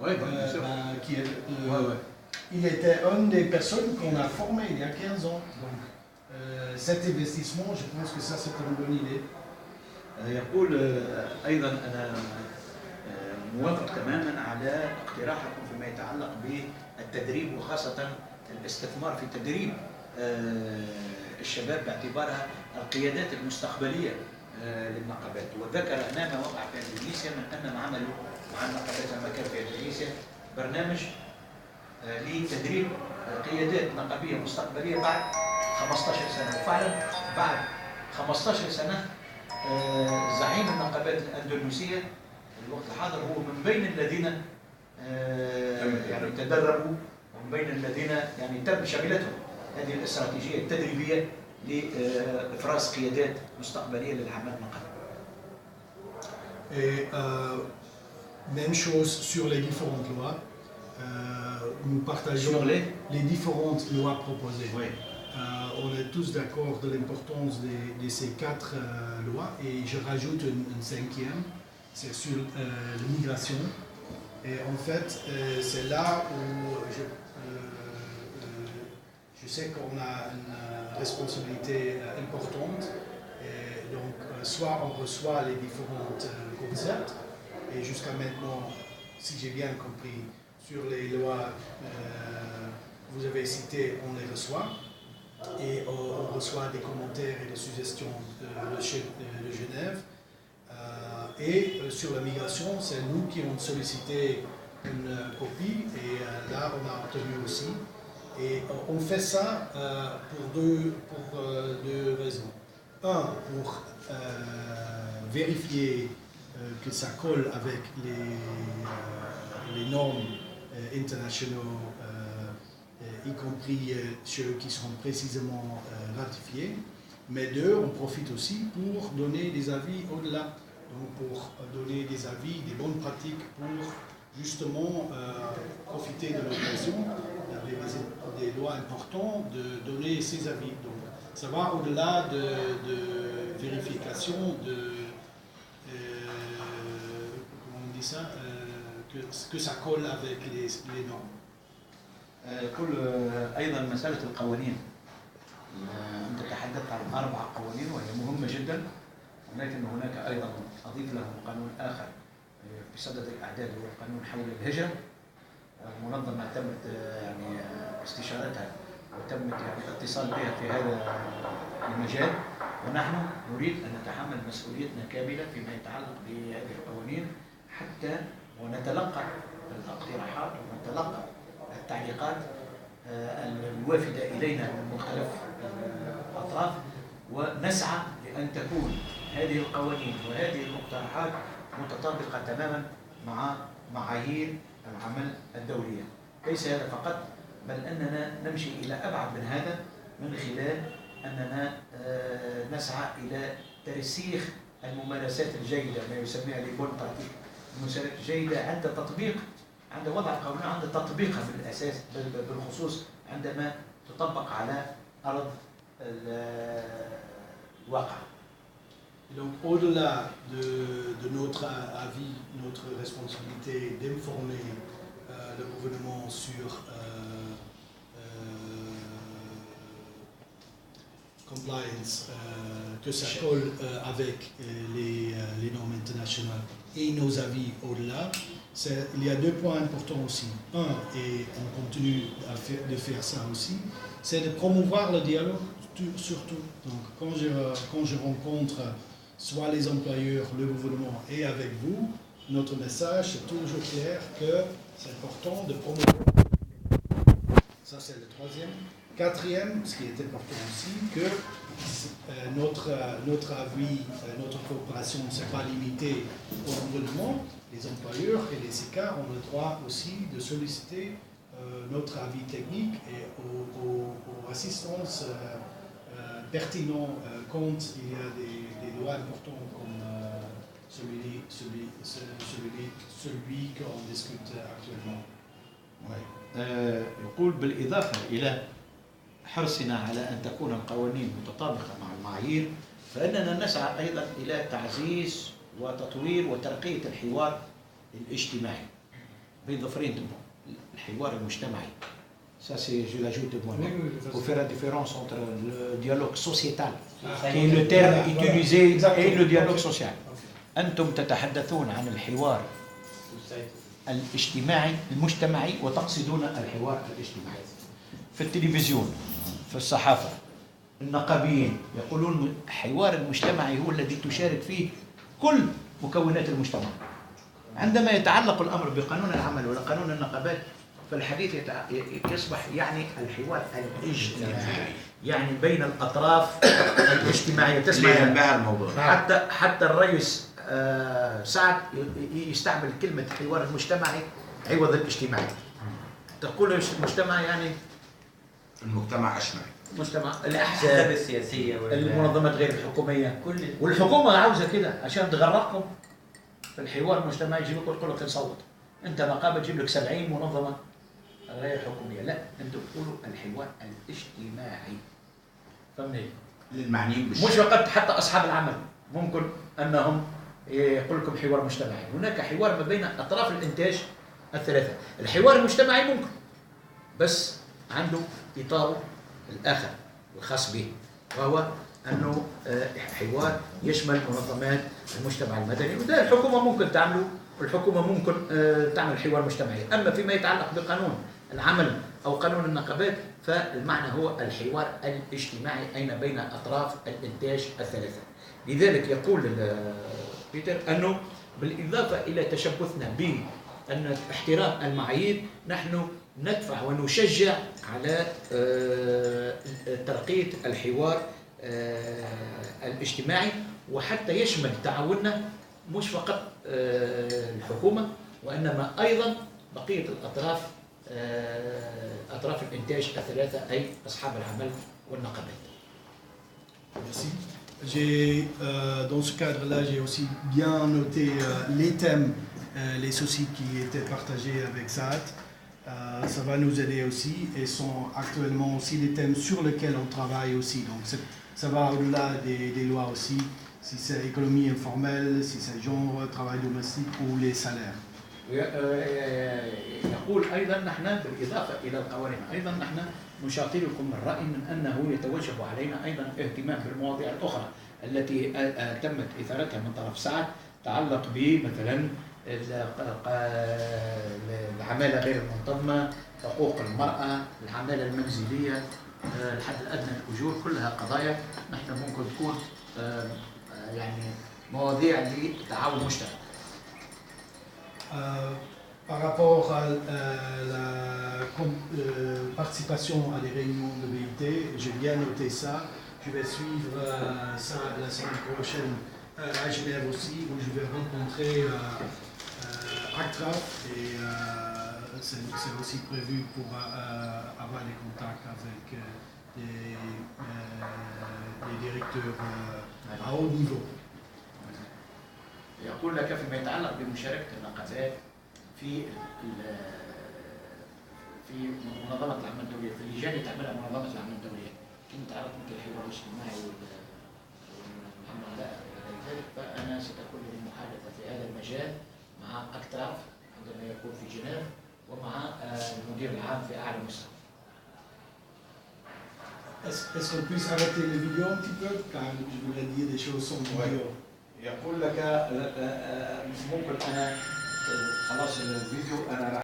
Ouais, bien sûr. Il était une des personnes qu'on a formées il y a 15 ans. Donc, cet investissement, je pense que ça, c'est une bonne idée. يقول أيضا أنا موافق تماما على اقتراحكم فيما يتعلق بالتدريب وخاصة الاستثمار في تدريب الشباب باعتبارها القيادات المستقبلية للنقابات. وذكر أمام وقع في إندونيسيا من أنهم عملوا مع النقابات لما كان في إندونيسيا برنامج لتدريب قيادات نقابية مستقبلية بعد 15 سنة. وفعلا بعد 15 سنة زعيم النقابات الأندونيسية في الوقت الحاضر هو من بين الذين يعني تدربوا ومن بين الذين يعني تم شملتهم هذه الاستراتيجية التدريبية لإفراز قيادات مستقبلية للعمل النقابي. Et même chose sur les différentes lois. Nous partageons les différentes lois proposées. Oui. On est tous d'accord de l'importance de ces 4 lois et je rajoute une 5e, c'est sur l'immigration. Et en fait, c'est là où je sais qu'on a une responsabilité importante. Et donc, soit on reçoit les différents concepts, et jusqu'à maintenant, si j'ai bien compris, sur les lois que vous avez citées, on les reçoit. Et on reçoit des commentaires et des suggestions de Genève. Et sur la migration, c'est nous qui avons sollicité une copie et là on a obtenu aussi. Et on fait ça pour deux raisons. Un, pour vérifier que ça colle avec les normes internationaux, y compris ceux qui sont précisément ratifiés. Mais deux, on profite aussi pour donner des avis au-delà. Donc pour donner des avis, des bonnes pratiques pour justement profiter de l'occasion avec des lois importantes de donner ces avis. Donc ça va au-delà de vérification comment on dit ça, que ça colle avec les normes. يقول أيضا مسألة القوانين. أنت تحدثت عن 4 قوانين وهي مهمة جدا، ولكن هناك أيضا أضيف لهم قانون آخر بصدد الإعداد هو قانون حول الهجرة. المنظمة تمت يعني استشارتها وتمت يعني الاتصال بها في هذا المجال، ونحن نريد أن نتحمل مسؤوليتنا كاملة فيما يتعلق بهذه القوانين حتى ونتلقى الاقتراحات ونتلقى التعليقات الوافدة إلينا من مختلف الأطراف، ونسعى لأن تكون هذه القوانين وهذه المقترحات متطابقة تماما مع معايير العمل الدولية. ليس هذا فقط، بل أننا نمشي إلى أبعد من هذا من خلال أننا نسعى إلى ترسيخ الممارسات الجيدة، ما يسميها لبون براتيك، الممارسات الجيدة عند تطبيق، عند وضع القوانين، عند تطبيقها بالأساس بالخصوص عندما تطبق على أرض الواقع. Donc au-delà de notre avis, notre responsabilité d'informer le gouvernement sur compliance, que ça colle avec les normes internationales et nos avis au-delà, il y a 2 points importants aussi. Un, et on continue de faire ça aussi, c'est de promouvoir le dialogue surtout. Donc quand je rencontre soit les employeurs, le gouvernement et avec vous, notre message c'est toujours clair que c'est important de promouvoir. Ça c'est le 3e. 4e, ce qui est important aussi, que notre avis, notre coopération ne s'est pas limitée au gouvernement. Les employeurs et les SICA ont le droit aussi de solliciter notre avis technique et aux assistances pertinentes quand il y a des lois importantes comme celui qu'on discute actuellement. يقول بالإضافة إلى حرصنا على أن تكون القوانين متطابقة مع المعايير، فإننا نسعى أيضا إلى تعزيز وتطوير وترقية الحوار الاجتماعي. بين ظفرين الحوار المجتمعي. Ça c'est je l'ajoute de moi. Oui, oui, oui, Pour faire la différence entre le dialogue sociétal Ah, qui est le terme voilà, utilisé voilà. et le dialogue Ok. social. Ok. أنتم تتحدثون عن الحوار الاجتماعي المجتمعي وتقصدون الحوار الاجتماعي. في التلفزيون، في الصحافة، النقابيين يقولون الحوار المجتمعي هو الذي تشارك فيه كل مكونات المجتمع. عندما يتعلق الأمر بقانون العمل ولا قانون النقابات فالحديث يصبح يعني الحوار الاجتماعي، يعني بين الأطراف الاجتماعية. تسمع الموضوع. حتى الرئيس سعد يستعمل كلمة حوار المجتمعي عوض الاجتماعي. تقول المجتمع يعني المجتمع أشمل. مجتمع الأحزاب الأحزاب، السياسية المنظمات غير الحكومية، كل والحكومة عاوزة كده عشان تغرقكم في الحوار المجتمعي. يجيب لكم يقول لك نصوت، أنت نقابة تجيب لك 70 منظمة غير حكومية. لا، أنتم تقولوا الحوار الاجتماعي. فهمني؟ للمعنيين مش فقط حتى أصحاب العمل ممكن أنهم يقول لكم حوار مجتمعي. هناك حوار ما بين أطراف الإنتاج الثلاثة. الحوار المجتمعي ممكن بس عنده إطاره الآخر الخاص به، وهو أنه حوار يشمل منظمات المجتمع المدني، وده الحكومة ممكن تعمله، والحكومة ممكن تعمل حوار مجتمعي. أما فيما يتعلق بقانون العمل أو قانون النقابات فالمعنى هو الحوار الاجتماعي أين بين أطراف الإنتاج الثلاثة. لذلك يقول بيتر أنه بالإضافة إلى تشبثنا بأن احترام المعايير نحن ندفع ونشجع على ترقية الحوار الاجتماعي، وحتى يشمل تعاوننا مش فقط الحكومة وإنما أيضا بقية الأطراف، أطراف الإنتاج الثلاثة أي أصحاب العمل والنقابات. Merci. Dans ce cadre-là, j'ai aussi bien noté les thèmes, les soucis qui étaient partagés avec Saad. Ça va nous aider aussi et sont actuellement aussi les thèmes sur lesquels on travaille aussi. Donc ça va au-delà des lois aussi, si c'est économie informelle, si c'est genre, travail domestique ou les salaires. يقول أيضا نحن بالإضافة إلى القوانين أيضا نحن نشاطركم الرأي من أنه يتوجب علينا أيضا اهتمام بالمواضيع الأخرى التي تمت إثارتها من طرف سعد، تعلق بمثلا العمالة غير المنتظمة، حقوق المرأة، العمالة المنزلية، الحد الأدنى للأجور. كلها قضايا نحن ممكن تكون يعني مواضيع لتعاون مشترك. Par rapport à la participation à des réunions de BIT, j'ai bien noté ça. Je vais suivre ça la semaine prochaine à Genève aussi, où je vais rencontrer Actraf et c'est aussi prévu pour avoir des contacts avec les directeurs à haut niveau. يقول لك فيما يتعلق بمشاركة النقابات في منظمة العمل الدولية، في اللجان اللي تعملها منظمة العمل الدولية، كما تعرف مثل الحوار الاجتماعي والعملاء وغير ذلك، فأنا ستكون لي محادثة في هذا المجال مع أكتراف عندما يكون في جنيف ومع المدير العام في أعلى مستوى. Est-ce qu'on puisse arrêter les vidéos un petit peu? Car je voulais dire des choses sans vidéo. يقول لك ممكن أنا خلاص الفيديو أنا